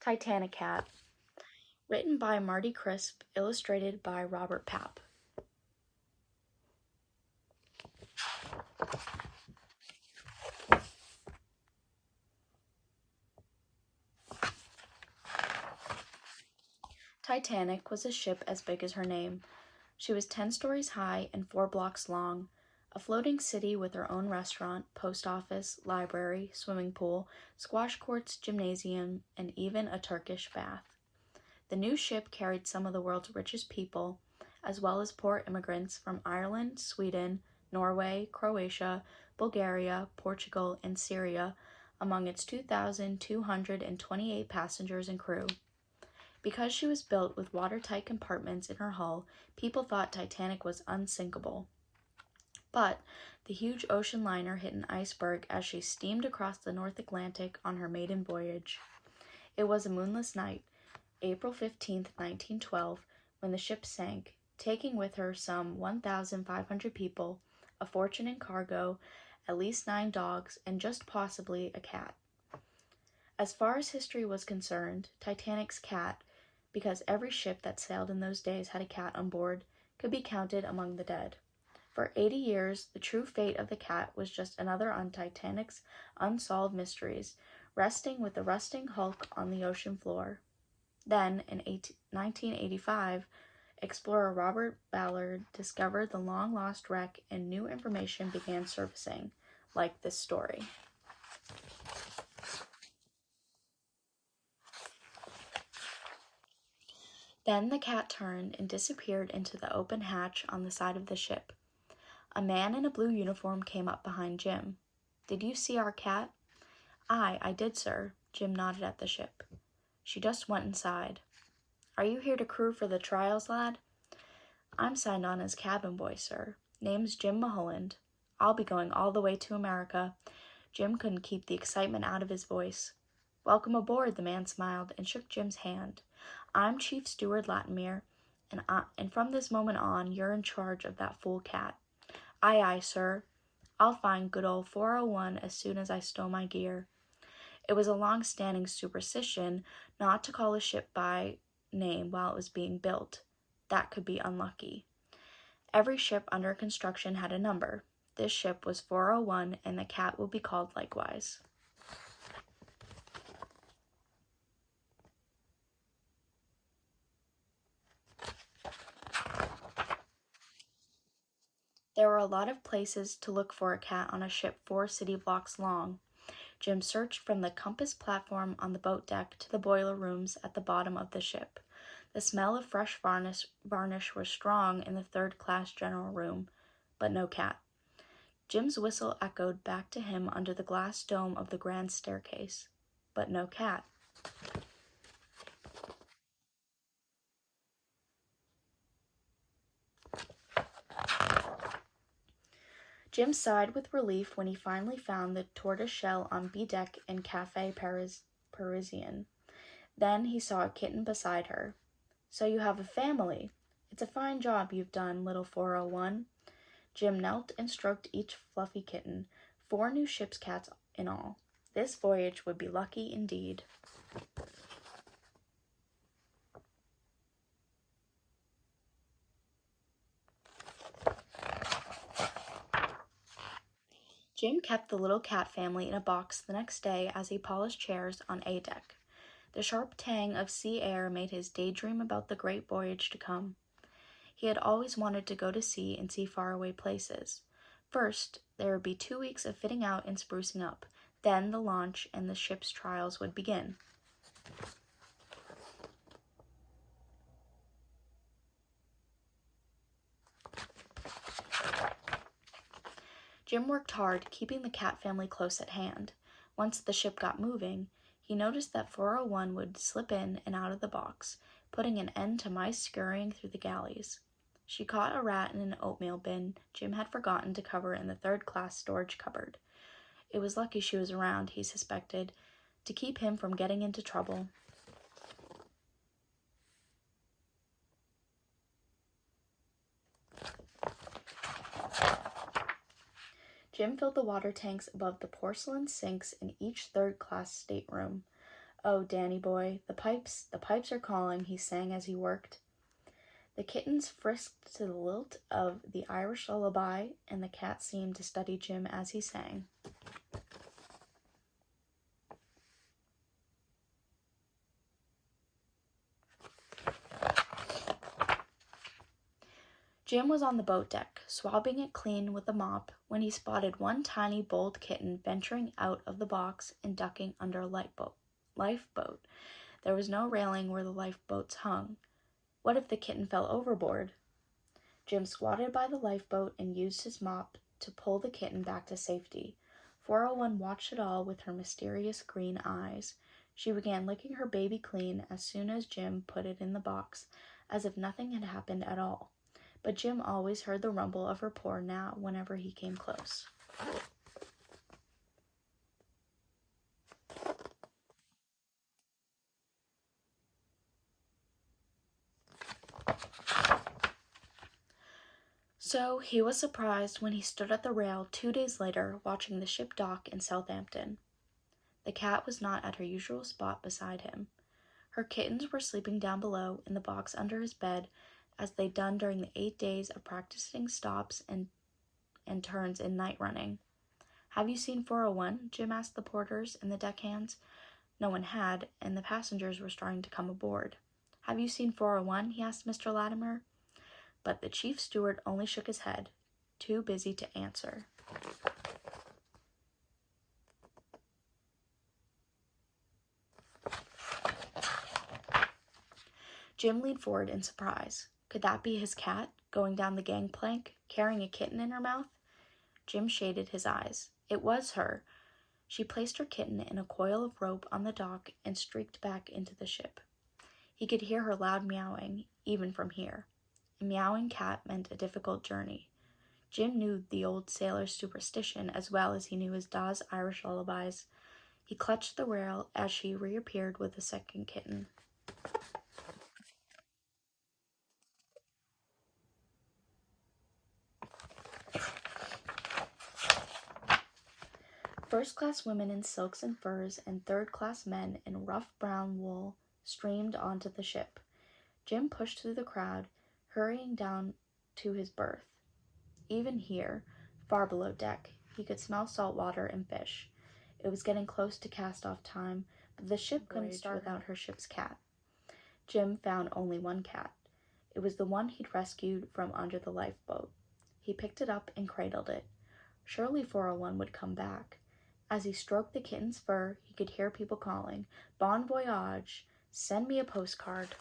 Titanicat, written by Marty Crisp, illustrated by Robert Papp. Titanic was a ship as big as her name. She was 10 stories high and 4 blocks long, a floating city with her own restaurant, post office, library, swimming pool, squash courts, gymnasium, and even a Turkish bath. The new ship carried some of the world's richest people, as well as poor immigrants from Ireland, Sweden, Norway, Croatia, Bulgaria, Portugal, and Syria among its 2,228 passengers and crew. Because she was built with watertight compartments in her hull, people thought Titanic was unsinkable. But the huge ocean liner hit an iceberg as she steamed across the North Atlantic on her maiden voyage. It was a moonless night, April 15, 1912, when the ship sank, taking with her some 1,500 people, a fortune in cargo, at least 9 dogs, and just possibly a cat. As far as history was concerned, Titanic's cat, because every ship that sailed in those days had a cat on board, could be counted among the dead. For 80 years, the true fate of the cat was just another on Titanic's unsolved mysteries, resting with the rusting hulk on the ocean floor. Then, in 1985, explorer Robert Ballard discovered the long-lost wreck and new information began surfacing, like this story. Then the cat turned and disappeared into the open hatch on the side of the ship. A man in a blue uniform came up behind Jim. "Did you see our cat?" I did, sir." Jim nodded at the ship. "She just went inside." "Are you here to crew for the trials, lad?" "I'm signed on as cabin boy, sir. Name's Jim Mulholland. I'll be going all the way to America." Jim couldn't keep the excitement out of his voice. "Welcome aboard," the man smiled and shook Jim's hand. "I'm Chief Steward Latimer, and from this moment on, you're in charge of that fool cat." "Aye, aye, sir. I'll find good old 401 as soon as I stow my gear." It was a long-standing superstition not to call a ship by name while it was being built. That could be unlucky. Every ship under construction had a number. This ship was 401, and the cat would be called likewise. There were a lot of places to look for a cat on a ship 4 city blocks long. Jim searched from the compass platform on the boat deck to the boiler rooms at the bottom of the ship. The smell of fresh varnish was strong in the third-class general room, but no cat. Jim's whistle echoed back to him under the glass dome of the grand staircase, but no cat. Jim sighed with relief when he finally found the tortoiseshell on B-deck in Café Parisien. Then he saw a kitten beside her. "So you have a family. It's a fine job you've done, little 401. Jim knelt and stroked each fluffy kitten, 4 new ship's cats in all. This voyage would be lucky indeed. Jim kept the little cat family in a box the next day as he polished chairs on A deck. The sharp tang of sea air made his daydream about the great voyage to come. He had always wanted to go to sea and see faraway places. First, there would be 2 weeks of fitting out and sprucing up. Then the launch and the ship's trials would begin. Jim worked hard, keeping the cat family close at hand. Once the ship got moving, he noticed that 401 would slip in and out of the box, putting an end to mice scurrying through the galleys. She caught a rat in an oatmeal bin Jim had forgotten to cover in the third-class storage cupboard. It was lucky she was around, he suspected, to keep him from getting into trouble. Jim filled the water tanks above the porcelain sinks in each third-class stateroom. "Oh, Danny boy, the pipes are calling," he sang as he worked. The kittens frisked to the lilt of the Irish lullaby, and the cat seemed to study Jim as he sang. Jim was on the boat deck, swabbing it clean with a mop, when he spotted one tiny, bold kitten venturing out of the box and ducking under a lifeboat. There was no railing where the lifeboats hung. What if the kitten fell overboard? Jim squatted by the lifeboat and used his mop to pull the kitten back to safety. 401 watched it all with her mysterious green eyes. She began licking her baby clean as soon as Jim put it in the box, as if nothing had happened at all. But Jim always heard the rumble of her purr now whenever he came close. So he was surprised when he stood at the rail 2 days later watching the ship dock in Southampton. The cat was not at her usual spot beside him. Her kittens were sleeping down below in the box under his bed, as they'd done during the 8 days of practicing stops and turns in night running. "Have you seen 401?" Jim asked the porters and the deckhands. No one had, and the passengers were starting to come aboard. "Have you seen 401?" he asked Mr. Latimer. But the chief steward only shook his head, too busy to answer. Jim leaned forward in surprise. Could that be his cat, going down the gangplank, carrying a kitten in her mouth? Jim shaded his eyes. It was her. She placed her kitten in a coil of rope on the dock and streaked back into the ship. He could hear her loud meowing, even from here. A meowing cat meant a difficult journey. Jim knew the old sailor's superstition as well as he knew his Dawes Irish lullabies. He clutched the rail as she reappeared with a second kitten. First-class women in silks and furs and third-class men in rough brown wool streamed onto the ship. Jim pushed through the crowd, hurrying down to his berth. Even here, far below deck, he could smell salt water and fish. It was getting close to cast-off time, but the ship couldn't start without her ship's cat. Jim found only one cat. It was the one he'd rescued from under the lifeboat. He picked it up and cradled it. Surely 401 would come back. As he stroked the kitten's fur, he could hear people calling, "Bon voyage! Send me a postcard."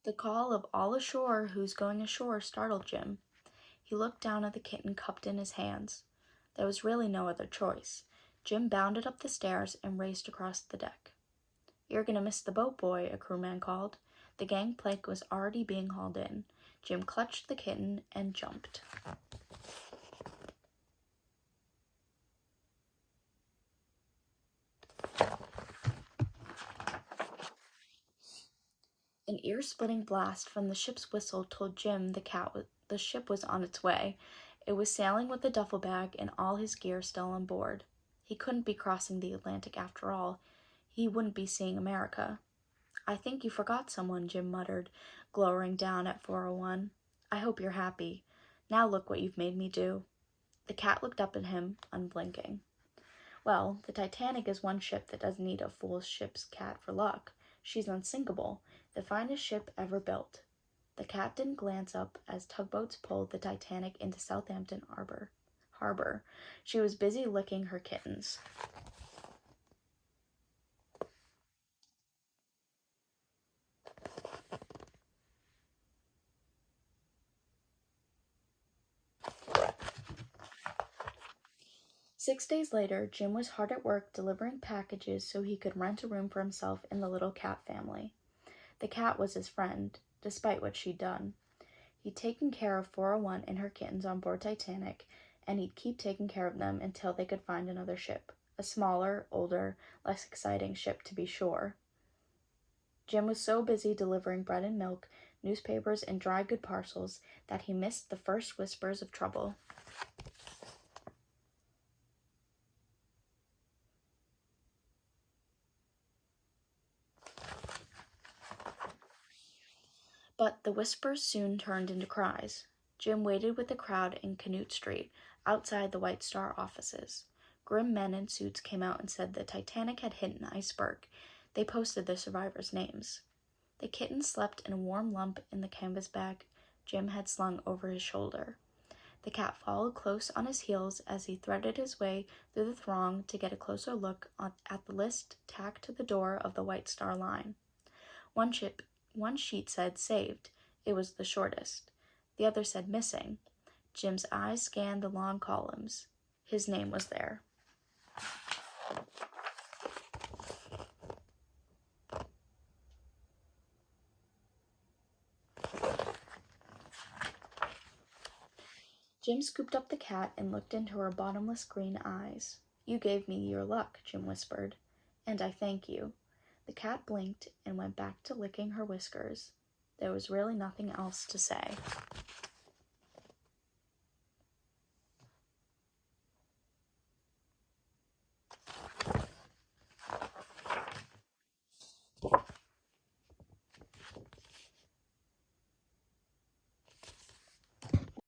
The call of "all ashore, who's going ashore?" startled Jim. He looked down at the kitten cupped in his hands. There was really no other choice. Jim bounded up the stairs and raced across the deck. "You're going to miss the boat, boy," a crewman called. The gangplank was already being hauled in. Jim clutched the kitten and jumped. An ear-splitting blast from the ship's whistle told Jim the ship was on its way. It was sailing with the duffel bag and all his gear still on board. He couldn't be crossing the Atlantic after all. He wouldn't be seeing America. "I think you forgot someone," Jim muttered, glowering down at 401. "I hope you're happy. Now look what you've made me do." The cat looked up at him, unblinking. "Well, the Titanic is one ship that doesn't need a fool ship's cat for luck. She's unsinkable, the finest ship ever built." The cat didn't glance up as tugboats pulled the Titanic into Southampton harbor. She was busy licking her kittens. Six days later, Jim was hard at work delivering packages so he could rent a room for himself and the little cat family. The cat was his friend, despite what she'd done. He'd taken care of 401 and her kittens on board Titanic, and he'd keep taking care of them until they could find another ship. A smaller, older, less exciting ship, to be sure. Jim was so busy delivering bread and milk newspapers, and dry goods parcels that he missed the first whispers of trouble. But the whispers soon turned into cries. Jim waited with the crowd in Canute Street, outside the White Star offices. Grim men in suits came out and said the Titanic had hit an iceberg. They posted the survivors' names. The kitten slept in a warm lump in the canvas bag Jim had slung over his shoulder. The cat followed close on his heels as he threaded his way through the throng to get a closer look at the list tacked to the door of the White Star Line. One sheet said saved. It was the shortest. The other said missing. Jim's eyes scanned the long columns. His name was there. Jim scooped up the cat and looked into her bottomless green eyes. "You gave me your luck," Jim whispered, "and I thank you." The cat blinked and went back to licking her whiskers. There was really nothing else to say.